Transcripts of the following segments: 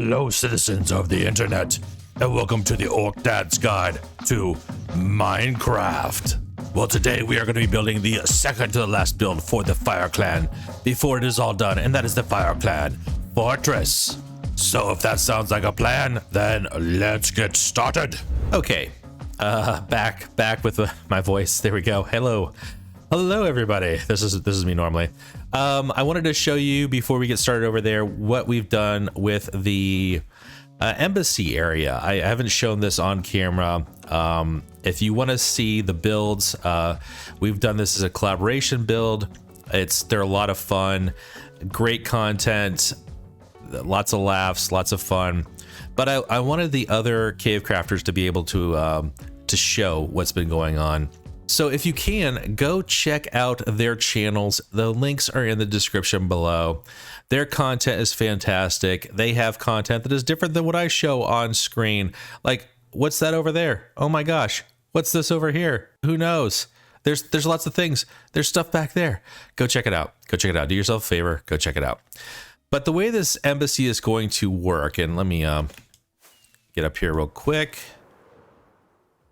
Hello, citizens of the internet, and welcome to the Orc Dad's Guide to Minecraft. Well, today we are going to be building the second to the last build for the Fire Clan before it is all done, and that is the Fire Clan Fortress. So if that sounds like a plan, then let's get started. Okay, back with my voice. There we go. Hello everybody. This is me normally. I wanted to show you before we get started over there what we've done with the embassy area. I haven't shown this on camera. If you want to see the builds, we've done this as a collaboration build. They're a lot of fun, great content, lots of laughs, lots of fun. But I wanted the other CaveCrafters to be able to show what's been going on. So if you can, go check out their channels. The links are in the description below. Their content is fantastic. They have content that is different than what I show on screen. Like, what's that over there? Oh my gosh, what's this over here? Who knows? There's lots of things. There's stuff back there. Go check it out. Go check it out. Do yourself a favor. Go check it out. But the way this embassy is going to work, and let me get up here real quick,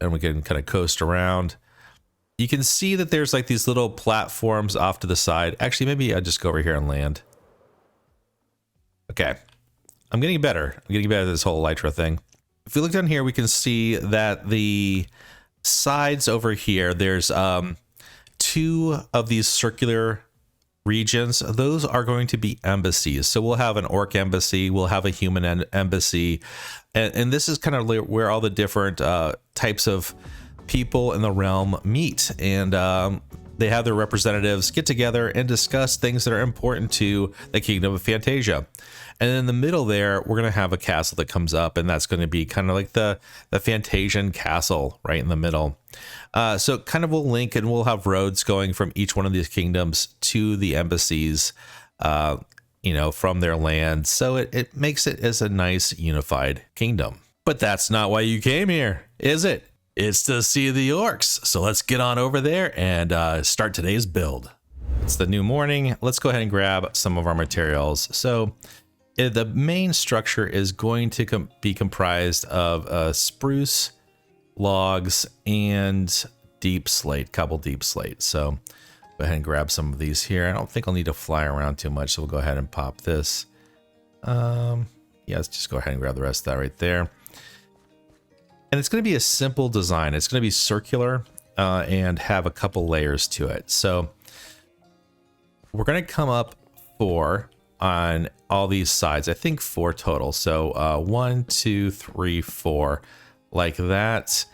and we can kind of coast around. You can see that there's like these little platforms off to the side. Actually, maybe I'll just go over here and land. Okay. I'm getting better. I'm getting better at this whole elytra thing. If we look down here, we can see that the sides over here, there's two of these circular regions. Those are going to be embassies. So we'll have an orc embassy, we'll have a human embassy. And this is kind of where all the different types of people in the realm meet, and they have their representatives get together and discuss things that are important to the kingdom of Fantasia. And in the middle there, we're going to have a castle that comes up, and that's going to be kind of like the Fantasian castle right in the middle. So kind of will link, and we'll have roads going from each one of these kingdoms to the embassies, from their land. So it makes it as a nice unified kingdom. But that's not why you came here, is it? It's to see the orcs. So let's get on over there and start today's build. It's the new morning. Let's go ahead and grab some of our materials. So the main structure is going to be comprised of spruce, logs, and deep slate, cobble deep slate. So go ahead and grab some of these here. I don't think I'll need to fly around too much, so we'll go ahead and pop this. Yeah, let's just go ahead and grab the rest of that right there. And it's going to be a simple design. It's going to be circular and have a couple layers to it. So we're going to come up 4 on all these sides. I think 4 total. So 1, 2, 3, 4, like that.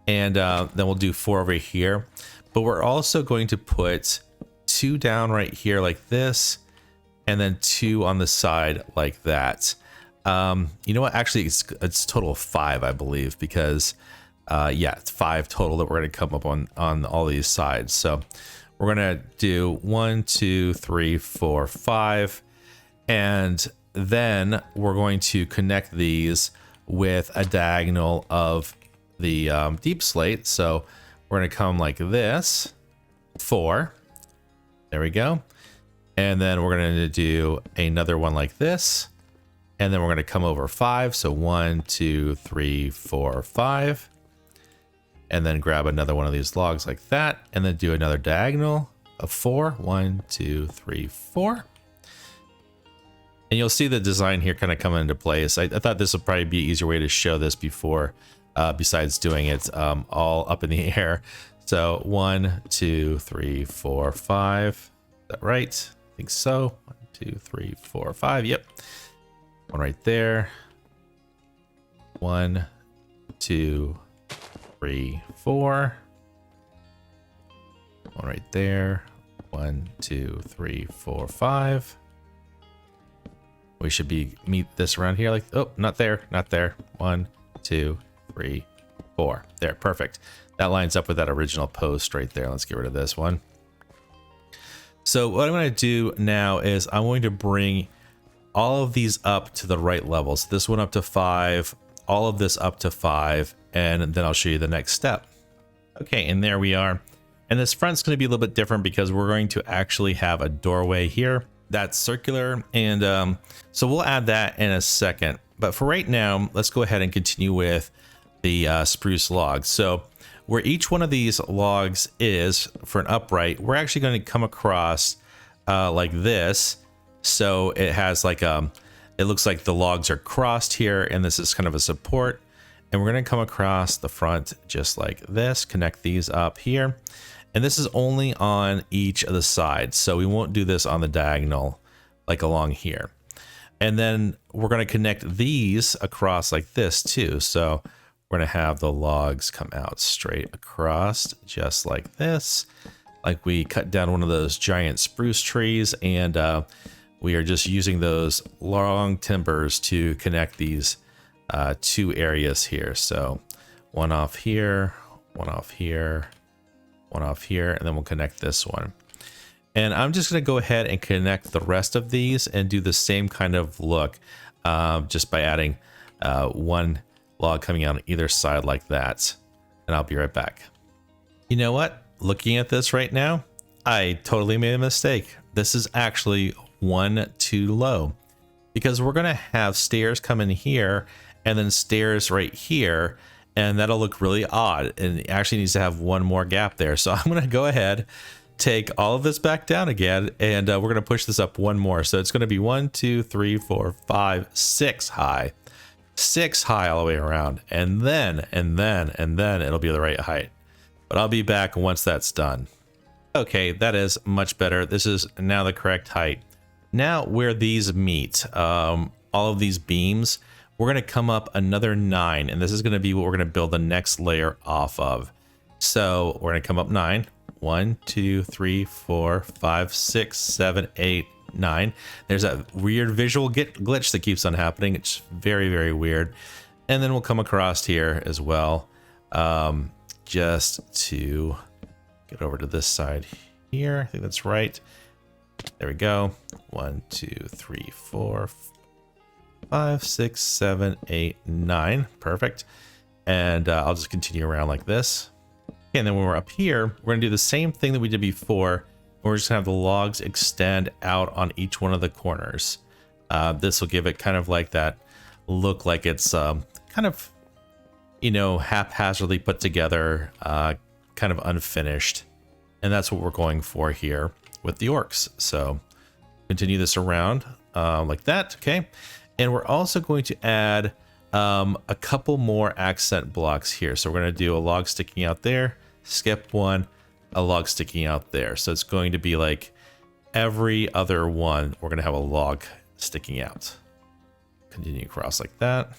And then we'll do 4 over here. But we're also going to put 2 down right here like this, and then 2 on the side like that. You know what? Actually, it's total of 5, I believe, because yeah, it's 5 total that we're going to come up on all these sides. So we're going to do 1, 2, 3, 4, 5, and then we're going to connect these with a diagonal of the deep slate. So we're going to come like this, 4. There we go. And then we're going to do another one like this. And then we're going to come over 5. So 1, 2, 3, 4, 5. And then grab another one of these logs like that. And then do another diagonal of 4. 1, 2, 3, 4. And you'll see the design here kind of come into place. I thought this would probably be an easier way to show this before, besides doing it all up in the air. So 1, 2, 3, 4, 5. Is that right? I think so. 1, 2, 3, 4, 5. Yep. One right there. 1, 2, 3, 4. One right there. 1, 2, 3, 4, 5. We should meet this around here. Like, oh, not there, not there. 1, 2, 3, 4. There, perfect. That lines up with that original post right there. Let's get rid of this one. So what I'm going to do now is I'm going to bring all of these up to the right level. So this one up to 5, all of this up to 5, and then I'll show you the next step. Okay, and there we are. And this front's going to be a little bit different because we're going to actually have a doorway here that's circular, and so we'll add that in a second. But for right now, let's go ahead and continue with the spruce logs. So where each one of these logs is for an upright, we're actually going to come across like this. So it has like it looks like the logs are crossed here, and this is kind of a support. And we're going to come across the front just like this, connect these up here. And this is only on each of the sides. So we won't do this on the diagonal like along here. And then we're going to connect these across like this too. So we're going to have the logs come out straight across just like this, like we cut down one of those giant spruce trees, and we are just using those long timbers to connect these two areas here. So one off here, one off here, one off here, and then we'll connect this one. And I'm just going to go ahead and connect the rest of these and do the same kind of look, just by adding one log coming out on either side like that. And I'll be right back. You know what? Looking at this right now, I totally made a mistake. This is actually one too low, because we're going to have stairs come in here and then stairs right here, and that'll look really odd, and it actually needs to have one more gap there. So I'm going to go ahead, take all of this back down again, and we're going to push this up one more. So it's going to be 1, 2, 3, 4, 5, 6 high, 6 high all the way around, and then it'll be the right height. But I'll be back once that's done. Okay, that is much better. This is now the correct height. Now where these meet, all of these beams, we're going to come up another 9, and this is going to be what we're going to build the next layer off of. So we're going to come up 9. 1, 2, 3, 4, 5, 6, 7, 8, 9. There's that weird visual glitch that keeps on happening. It's very, very weird. And then we'll come across here as well, just to get over to this side here. I think that's right. There we go. 1, 2, 3, 4, 5, 6, 7, 8, 9. Perfect. And I'll just continue around like this. And then when we're up here, we're going to do the same thing that we did before. We're just going to have the logs extend out on each one of the corners. This will give it kind of like that look, like it's kind of, you know, haphazardly put together, kind of unfinished. And that's what we're going for here with the orcs. So continue this around like that. Okay. And we're also going to add a couple more accent blocks here. So we're going to do a log sticking out there, skip one, a log sticking out there. So it's going to be like every other one, we're going to have a log sticking out. Continue across like that.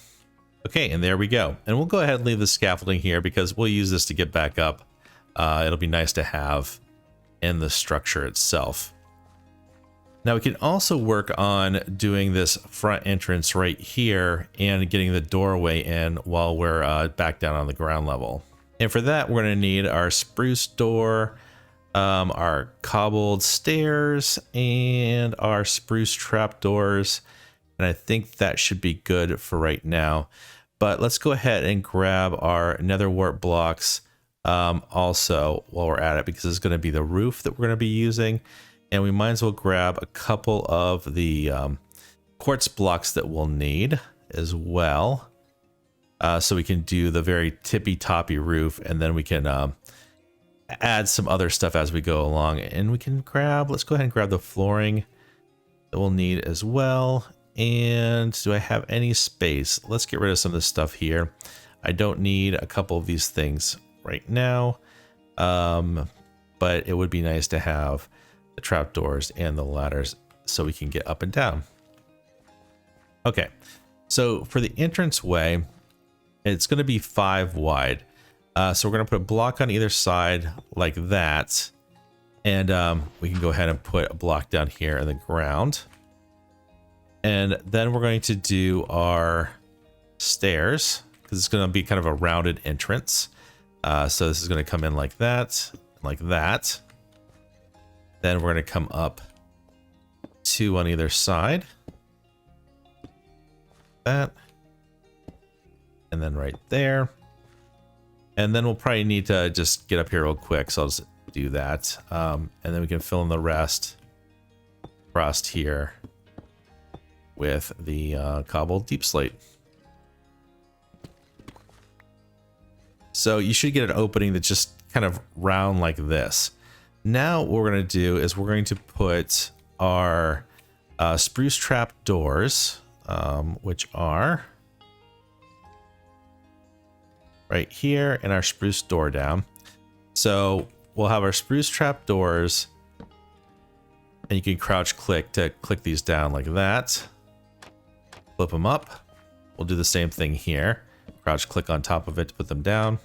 Okay, and there we go. And we'll go ahead and leave the scaffolding here because we'll use this to get back up. It'll be nice to have in the structure itself. Now we can also work on doing this front entrance right here and getting the doorway in while we're back down on the ground level. And for that, we're going to need our spruce door, our cobbled stairs, and our spruce trapdoors. And I think that should be good for right now. But let's go ahead and grab our nether wart blocks also while we're at it, because it's going to be the roof that we're going to be using. And we might as well grab a couple of the quartz blocks that we'll need as well. So we can do the very tippy-toppy roof, and then we can add some other stuff as we go along. And we can grab, let's go ahead and grab the flooring that we'll need as well. And do I have any space? Let's get rid of some of this stuff here. I don't need a couple of these things right now, but it would be nice to have the trapdoors and the ladders so we can get up and down. Okay, so for the entrance way, it's going to be 5 wide. So we're going to put a block on either side like that. And we can go ahead and put a block down here in the ground. And then we're going to do our stairs, because it's going to be kind of a rounded entrance. So this is going to come in like that, like that. Then we're going to come up 2 on either side. That. And then right there. And then we'll probably need to just get up here real quick. So I'll just do that. And then we can fill in the rest across here with the cobbled deep slate. So you should get an opening that's just kind of round like this. Now what we're going to do is we're going to put our spruce trap doors, which are right here, and our spruce door down. So we'll have our spruce trap doors, and you can crouch click to click these down like that. Flip them up. We'll do the same thing here. Crouch click on top of it to put them down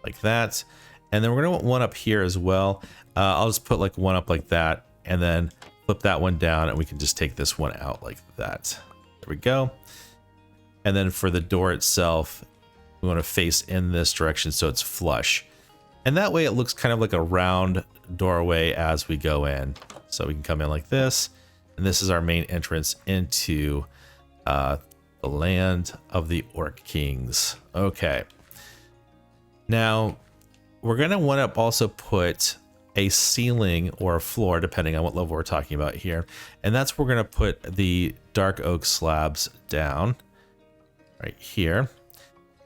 like that. And then we're gonna want one up here as well. I'll just put like one up like that, and then flip that one down, and we can just take this one out like that. There we go. And then for the door itself, we want to face in this direction so it's flush. And that way it looks kind of like a round doorway as we go in. So we can come in like this, and this is our main entrance into the land of the Orc Kings. Okay. Now, we're going to want to also put a ceiling or a floor, depending on what level we're talking about here. And that's where we're going to put the dark oak slabs down right here.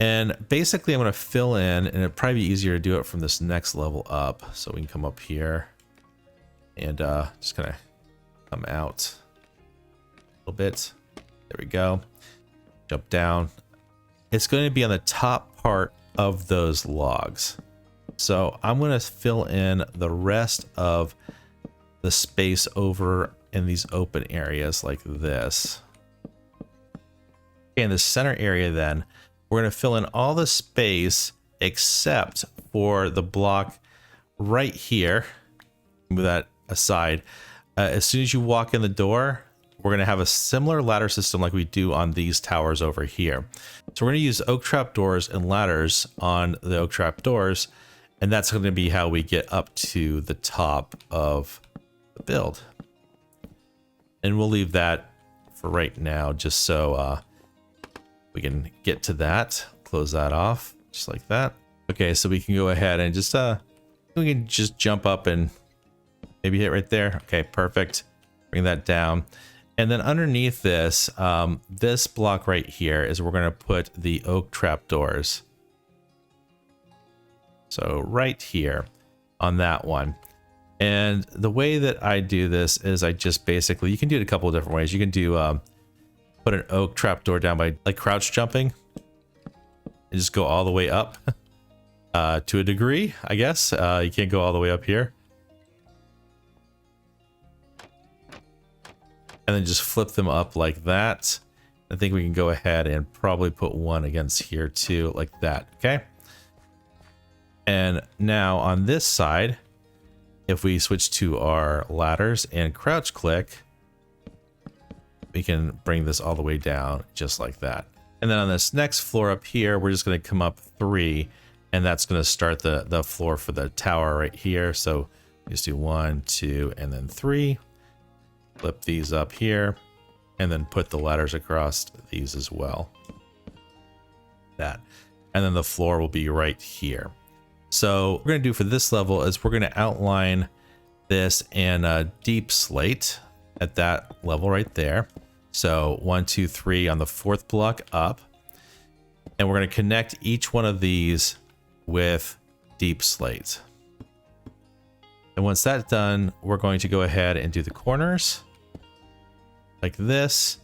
And basically I'm going to fill in, and it'd probably be easier to do it from this next level up. So we can come up here and just kind of come out a little bit. There we go. Jump down. It's going to be on the top part of those logs. So I'm going to fill in the rest of the space over in these open areas like this. Okay, in the center area then, we're going to fill in all the space except for the block right here. Move that aside. As soon as you walk in the door, we're going to have a similar ladder system like we do on these towers over here. So we're going to use oak trap doors and ladders on the oak trap doors, and that's going to be how we get up to the top of the build. And we'll leave that for right now, just so we can get to that. Close that off, just like that. Okay, so we can go ahead and just we can just jump up and maybe hit right there. Okay, perfect. Bring that down. And then underneath this, this block right here is where we're going to put the oak trap doors. So right here on that one. And the way that I do this is I just basically, you can do it a couple of different ways. You can do put an oak trap door down by like crouch jumping and just go all the way up to a degree, I guess. You can't go all the way up here. And then just flip them up like that. I think we can go ahead and probably put one against here too, like that, okay? And now on this side, if we switch to our ladders and crouch click, we can bring this all the way down just like that. And then on this next floor up here, we're just going to come up 3, and that's going to start the floor for the tower right here. So just do 1, 2, and then 3. Flip these up here, and then put the ladders across these as well. That. And then the floor will be right here. So what we're going to do for this level is we're going to outline this in a deep slate at that level right there. So 1, 2, 3 on the 4th block up. And we're going to connect each one of these with deep slate. And once that's done, we're going to go ahead and do the corners like this.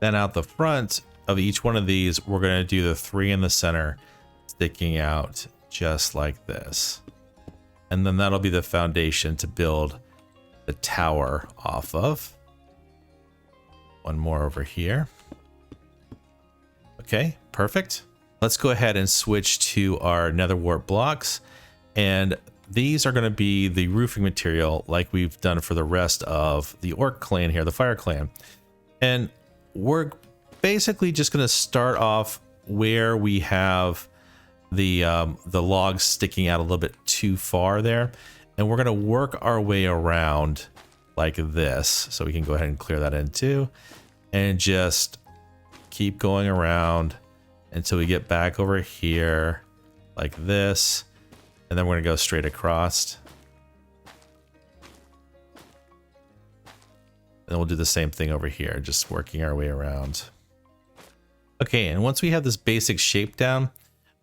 Then out the front of each one of these, we're going to do the 3 in the center sticking out just like this. And then that'll be the foundation to build the tower off of. One more over here. Okay, perfect. Let's go ahead and switch to our nether wart blocks. And these are going to be the roofing material like we've done for the rest of the Orc clan here, the Fire clan. And we're basically just going to start off where we have the logs sticking out a little bit too far there. And we're going to work our way around like this. So we can go ahead and clear that in too. And just keep going around until we get back over here like this. And then we're going to go straight across. And we'll do the same thing over here, just working our way around. Okay, and once we have this basic shape down,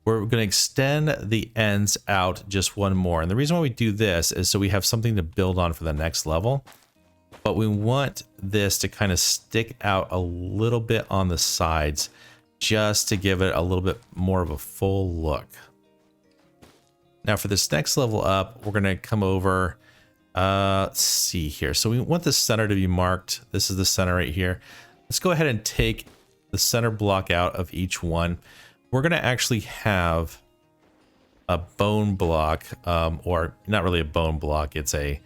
we're going to extend the ends out just one more. And the reason why we do this is so we have something to build on for the next level. But we want this to kind of stick out a little bit on the sides just to give it a little bit more of a full look. Now for this next level up, we're going to come over, let's see here. So we want the center to be marked. This is the center right here. Let's go ahead and take the center block out of each one. We're going to actually have a bone block, or not really a bone block. It's a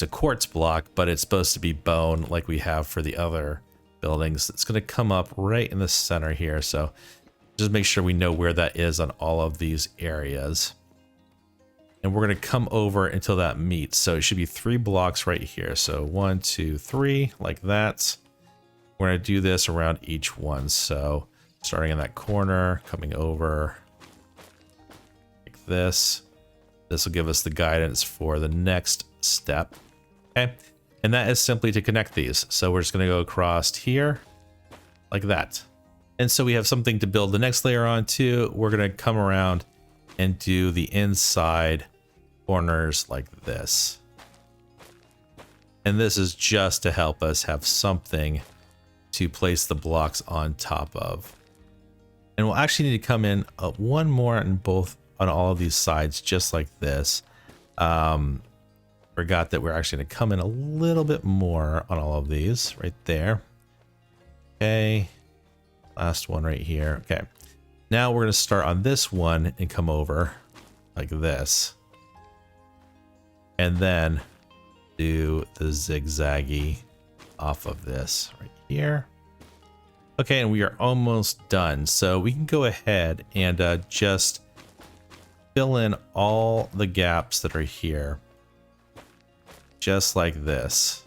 quartz block, but it's supposed to be bone like we have for the other buildings. It's going to come up right in the center here. So just make sure we know where that is on all of these areas. And we're going to come over until that meets. So it should be 3 blocks right here. So 1, 2, 3, like that. We're going to do this around each one. So starting in that corner, coming over like this. This will give us the guidance for the next step. Okay. And that is simply to connect these. So we're just going to go across here like that. And so we have something to build the next layer on too. We're going to come around and do the inside corners like this. And this is just to help us have something to place the blocks on top of. And we'll actually need to come in one more on all of these sides, just like this. Forgot that we're actually going to come in a little bit more on all of these right there. Okay. Last one right here. Okay. Now we're going to start on this one and come over like this. And then do the zigzaggy off of this right here. Okay, and we are almost done. So we can go ahead and just fill in all the gaps that are here. Just like this.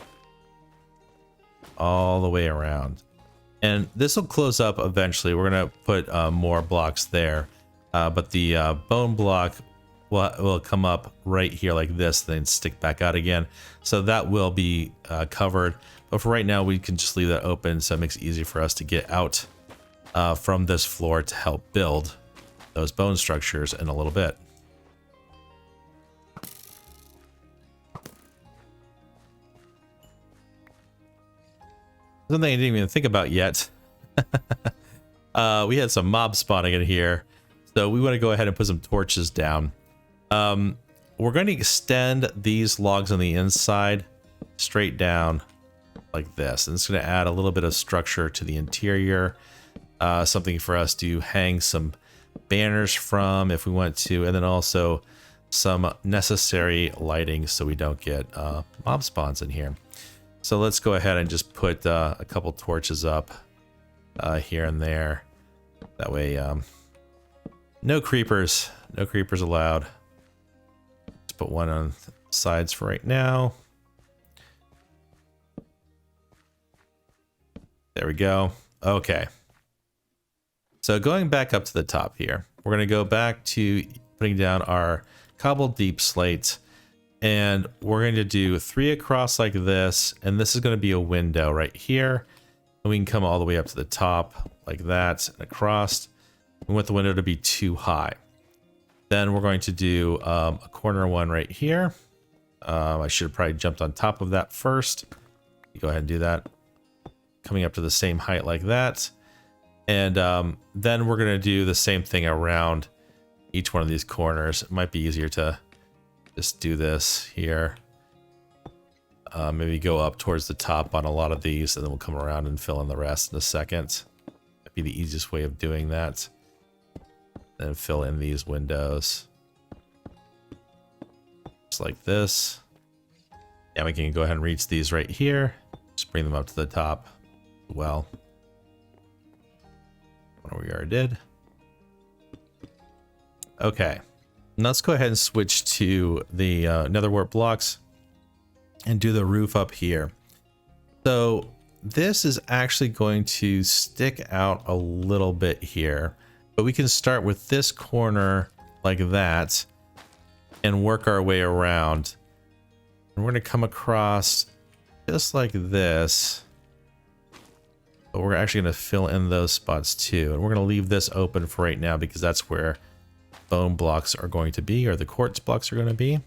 All the way around. And this will close up eventually. We're going to put more blocks there. But the bone block will come up right here like this, then stick back out again. So that will be covered. But for right now, we can just leave that open so it makes it easy for us to get out from this floor to help build those bone structures in a little bit. Something I didn't even think about yet. We had some mobs spawning in here. So we want to go ahead and put some torches down. We're going to extend these logs on the inside straight down like this. And it's going to add a little bit of structure to the interior. Something for us to hang some banners from if we want to. And then also some necessary lighting so we don't get mob spawns in here. So let's go ahead and just put a couple torches up here and there. That way, no creepers allowed. Let's put one on the sides for right now. There we go. Okay. So going back up to the top here, we're going to go back to putting down our cobbled deep slate. And we're going to do 3 across like this. And this is going to be a window right here. And we can come all the way up to the top like that and across. We want the window to be 2 high. Then we're going to do a corner one right here. I should have probably jumped on top of that first. Go ahead and do that. Coming up to the same height like that. And then we're going to do the same thing around each one of these corners. It might be easier to just do this here. Maybe go up towards the top on a lot of these, and then we'll come around and fill in the rest in a second. That'd be the easiest way of doing that. Then fill in these windows. Just like this. Yeah, we can go ahead and reach these right here. Just bring them up to the top. Well, what we already did. Okay. Now let's go ahead and switch to the nether wart blocks and do the roof up here. So this is actually going to stick out a little bit here, but we can start with this corner like that and work our way around. And we're going to come across just like this, but we're actually going to fill in those spots too. And we're going to leave this open for right now because that's where bone blocks are going to be, or the quartz blocks are going to be.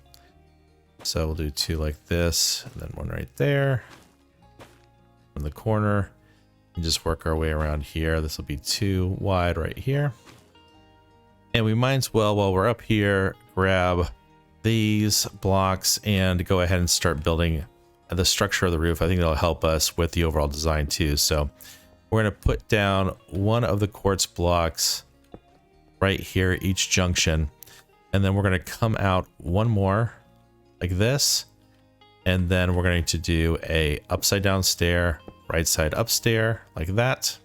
So we'll do 2 like this, and then 1 right there in the corner, and just work our way around here. This will be 2 wide right here. And we might as well, while we're up here, grab these blocks and go ahead and start building the structure of the roof. I think that'll help us with the overall design too. So we're going to put down 1 of the quartz blocks right here, each junction. And then we're going to come out 1 more like this. And then we're going to do a upside down stair, right side up stair like that.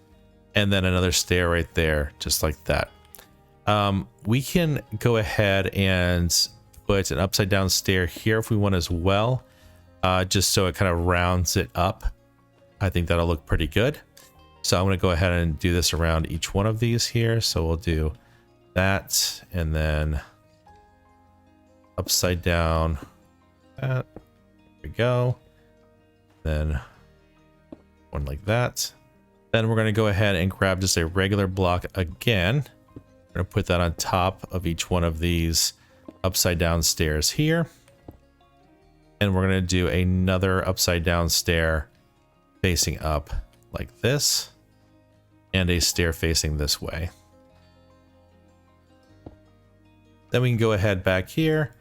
And then another stair right there, just like that. We can go ahead and put an upside down stair here if we want as well, just so it kind of rounds it up. I think that'll look pretty good. So I'm going to go ahead and do this around each one of these here. So we'll do that, and then upside down that. There we go. Then 1 like that. Then we're going to go ahead and grab just a regular block again. We're going to put that on top of each one of these upside down stairs here. And we're going to do another upside down stair facing up like this, and a stair facing this way. Then we can go ahead back here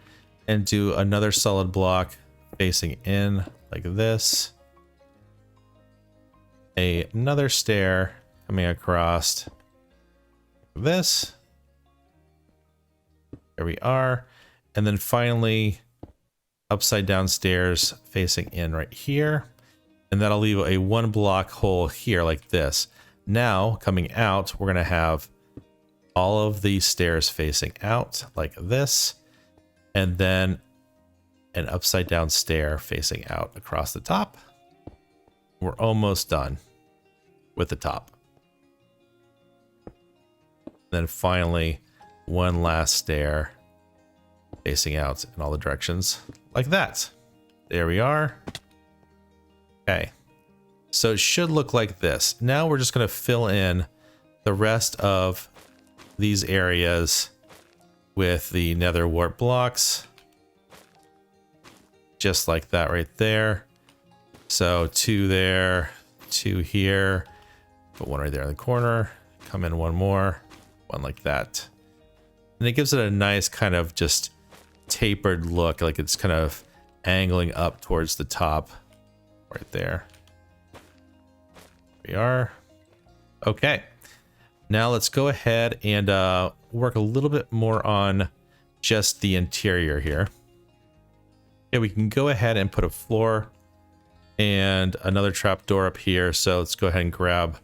and do another solid block facing in like this. Another stair coming across this. There we are. And then finally, upside down stairs facing in right here. And that'll leave a 1 block hole here like this. Now, coming out, we're going to have all of these stairs facing out like this. And then an upside down stair facing out across the top. We're almost done with the top. Then finally, 1 last stair facing out in all the directions like that. There we are. Okay. So it should look like this. Now we're just going to fill in the rest of these areas with the nether wart blocks. Just like that right there. So 2 there, 2 here, put 1 right there in the corner, come in 1 more, 1 like that. And it gives it a nice kind of just tapered look, like it's kind of angling up towards the top right there. We are. Okay. Now let's go ahead and work a little bit more on just the interior here. Okay, we can go ahead and put a floor and another trapdoor up here. So let's go ahead and grab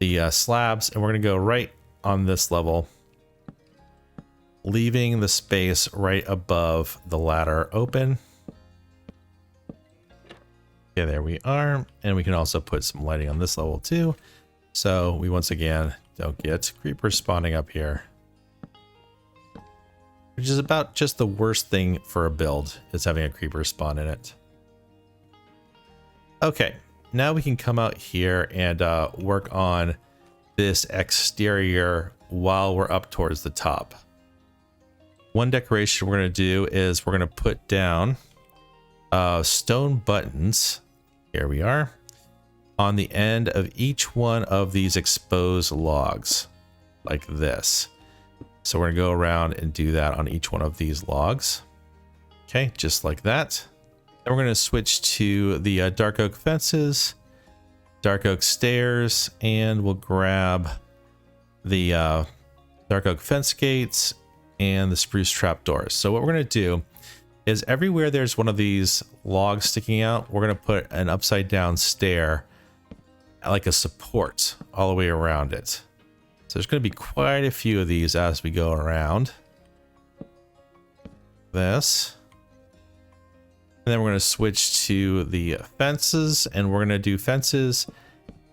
the slabs, and we're going to go right on this level, leaving the space right above the ladder open. Okay, there we are. And we can also put some lighting on this level too. So we once again don't get creepers spawning up here. Which is about just the worst thing for a build, is having a creeper spawn in it. Okay, now we can come out here and work on this exterior while we're up towards the top. One decoration we're going to do is we're going to put down stone buttons. Here we are. On the end of each one of these exposed logs, like this. So we're going to go around and do that on each one of these logs. Okay, just like that. Then we're going to switch to the dark oak fences, dark oak stairs, and we'll grab the dark oak fence gates and the spruce trapdoors. So what we're going to do is everywhere there's one of these logs sticking out, we're going to put an upside down stair, like a support, all the way around it. So there's going to be quite a few of these as we go around this. And then we're going to switch to the fences, and we're going to do fences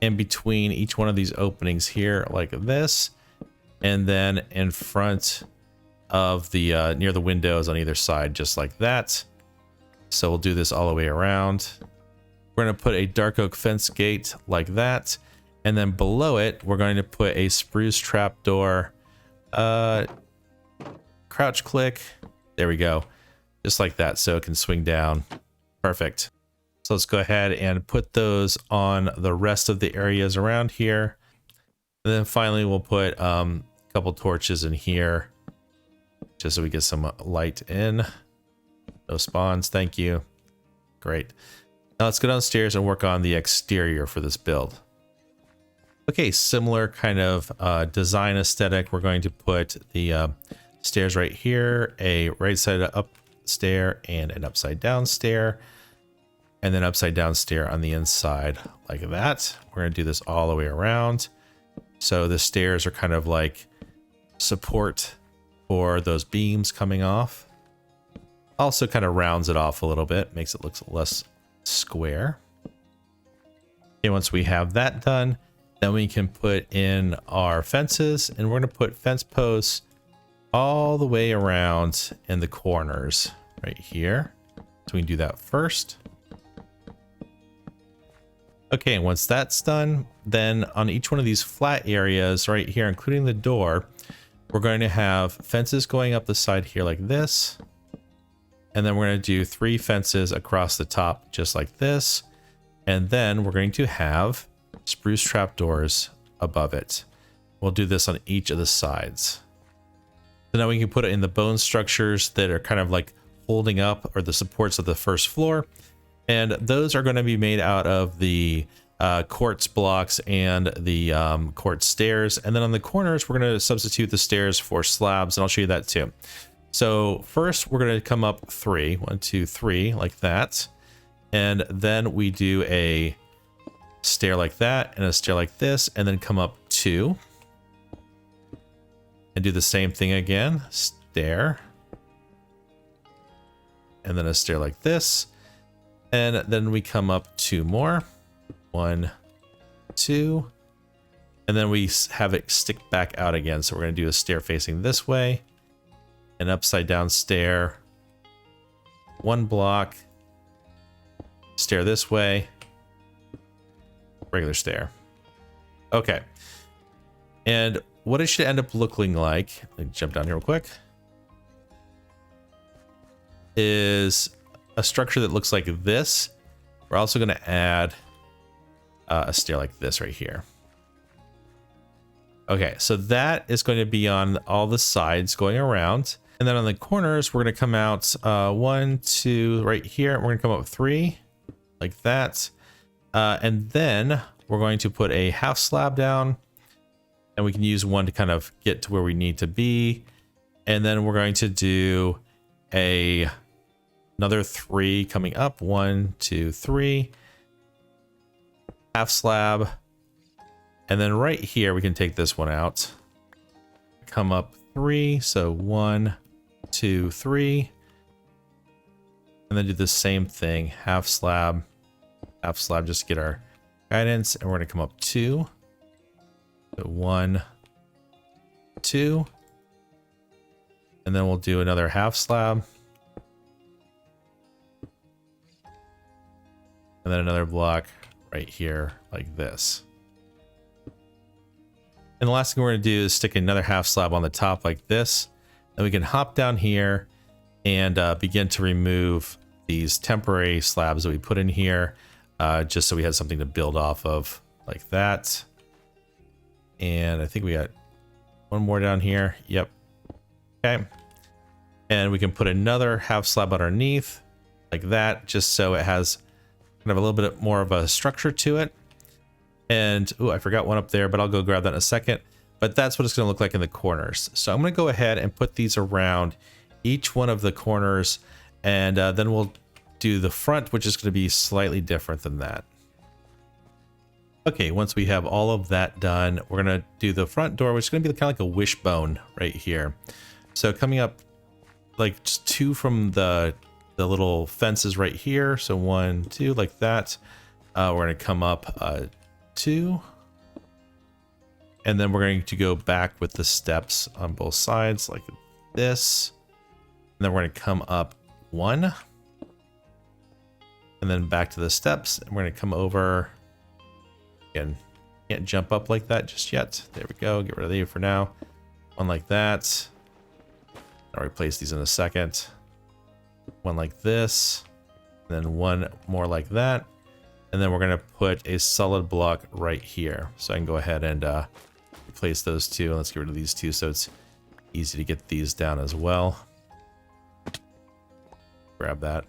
in between each one of these openings here like this. And then in front of the near the windows on either side, just like that. So we'll do this all the way around. We're going to put a dark oak fence gate like that. And then below it, we're going to put a spruce trapdoor crouch click. There we go. Just like that, so it can swing down. Perfect. So let's go ahead and put those on the rest of the areas around here. And then finally we'll put a couple torches in here just so we get some light in. No spawns, thank you. Great. Now let's go downstairs and work on the exterior for this build. Okay, similar kind of design aesthetic. We're going to put the stairs right here, a right side up stair and an upside down stair, and then upside down stair on the inside like that. We're going to do this all the way around. So the stairs are kind of like support for those beams coming off. Also kind of rounds it off a little bit, makes it look less square. Okay, once we have that done, then we can put in our fences, and we're going to put fence posts all the way around in the corners right here. So we can do that first. Okay, once that's done, then on each one of these flat areas right here, including the door, we're going to have fences going up the side here like this. And then we're going to do 3 fences across the top just like this. And then we're going to have spruce trapdoors above it. We'll do this on each of the sides. So now we can put it in the bone structures that are kind of like holding up, or the supports of the first floor. And those are going to be made out of the quartz blocks and the quartz stairs. And then on the corners, we're going to substitute the stairs for slabs, and I'll show you that too. So first we're going to come up 3, 1, 2, 3 like that. And then we do a stair like that and a stair like this, and then come up 2 and do the same thing again. Stair. And then a stair like this. And then we come up 2 more. 1, 2. And then we have it stick back out again. So we're going to do a stair facing this way. An upside down stair. 1 block. Stair this way. Regular stair. Okay. And what it should end up looking like, let me jump down here real quick, is a structure that looks like this. We're also going to add a stair like this right here. Okay, so that is going to be on all the sides going around. And then on the corners, we're going to come out 1, 2 right here. We're going to come up 3 like that. And then we're going to put a half slab down, and we can use 1 to kind of get to where we need to be. And then we're going to do another 3 coming up. 1, 2, 3. Half slab. And then right here, we can take this one out. Come up 3. So 1, 2, 3. And then do the same thing. Half slab just to get our guidance. And we're going to come up 2. So 1, 2. And then we'll do another half slab. And then another block right here like this. And the last thing we're going to do is stick another half slab on the top like this. Then we can hop down here and begin to remove these temporary slabs that we put in here, just so we have something to build off of like that. And I think we got 1 more down here. Yep. Okay. And we can put another half slab underneath like that, just so it has kind of a little bit more of a structure to it. And, oh, I forgot 1 up there, but I'll go grab that in a second. But that's what it's going to look like in the corners. So I'm going to go ahead and put these around each one of the corners. And then we'll do the front, which is going to be slightly different than that. Okay, once we have all of that done, we're going to do the front door, which is going to be kind of like a wishbone right here. So coming up like just 2 from the little fences right here. So 1, 2, like that. We're going to come up 2. And then we're going to go back with the steps on both sides like this. And then we're going to come up 1. And then back to the steps. And we're going to come over. Again, can't jump up like that just yet. There we go. Get rid of you for now. 1 like that. I'll replace these in a second. One like this, then one more like that. And then we're going to put a solid block right here. So I can go ahead and replace those two. Let's get rid of these two so it's easy to get these down as well. Grab that.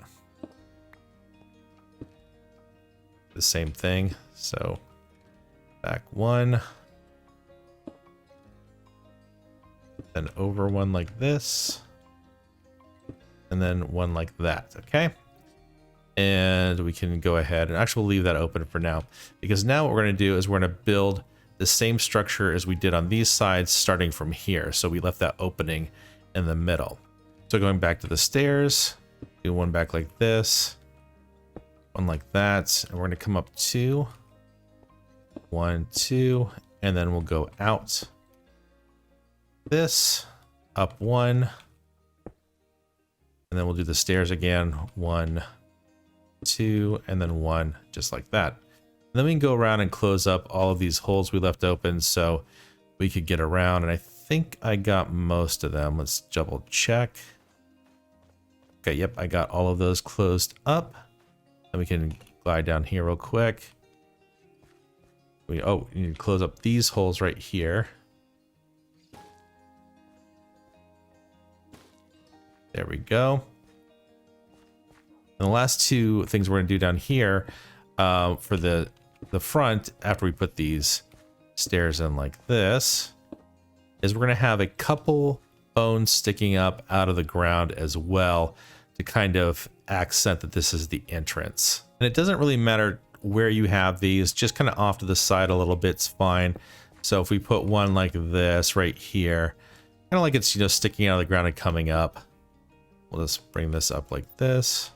The same thing. So back one. Then over one like this. And then one like that. Okay. And we can go ahead and actually leave that open for now, because now what we're going to do is we're going to build the same structure as we did on these sides starting from here. So we left that opening in the middle. So going back to the stairs, do one back like this, one like that, and we're going to come up 2, 1, 2, and then we'll go out this, up 1, and then we'll do the stairs again, 1, 2, and then 1, just like that. And then we can go around and close up all of these holes we left open so we could get around. And I think I got most of them. Let's double check. Okay, yep, I got all of those closed up. And we can glide down here real quick. We need to close up these holes right here. There we go. And the last two things we're going to do down here for the front, after we put these stairs in like this, is we're going to have a couple bones sticking up out of the ground as well to kind of accent that this is the entrance. And it doesn't really matter where you have these, just kind of off to the side a little bit's fine. So if we put one like this right here, kind of like it's, sticking out of the ground and coming up, we'll just bring this up like this.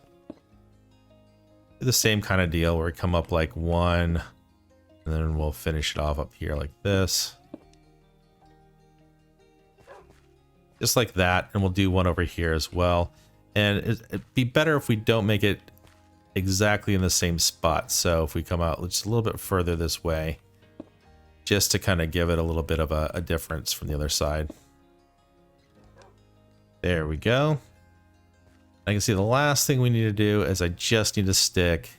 Do the same kind of deal where we come up like 1, and then we'll finish it off up here like this. Just like that, and we'll do one over here as well. And it'd be better if we don't make it exactly in the same spot. So if we come out just a little bit further this way, just to kind of give it a little bit of a difference from the other side. There we go. I can see the last thing we need to do is I just need to stick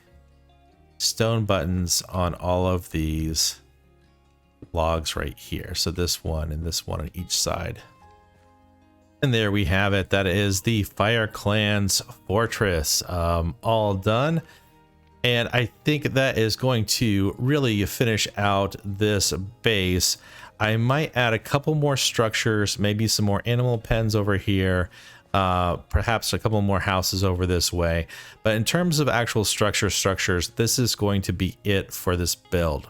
stone buttons on all of these logs right here. So this one and this one on each side. And there we have it. That is the Fire Clan's fortress all done. And I think that is going to really finish out this base. I might add a couple more structures, maybe some more animal pens over here. Perhaps a couple more houses over this way, but in terms of actual structures, this is going to be it for this build.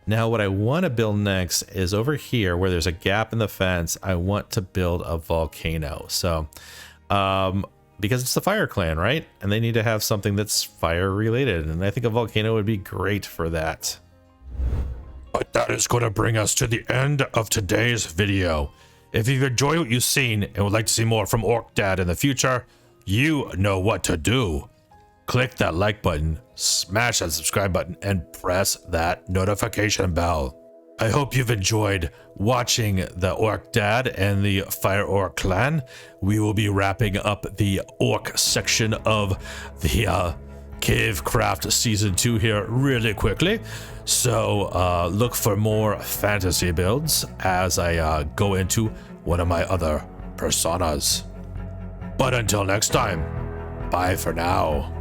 Now what I want to build next is over here where there's a gap in the fence. I want to build a volcano. So because it's the Fire Clan, right? And they need to have something that's fire related, and I think a volcano would be great for that. But that is going to bring us to the end of today's video. If you've enjoyed what you've seen and would like to see more from Orc Dad in the future, you know what to do. Click that like button, smash that subscribe button, and press that notification bell. I hope you've enjoyed watching the Orc Dad and the Fire Orc Clan. We will be wrapping up the Orc section of the CaveCraft Season 2 here really quickly. So look for more fantasy builds as I go into one of my other personas. But until next time, bye for now.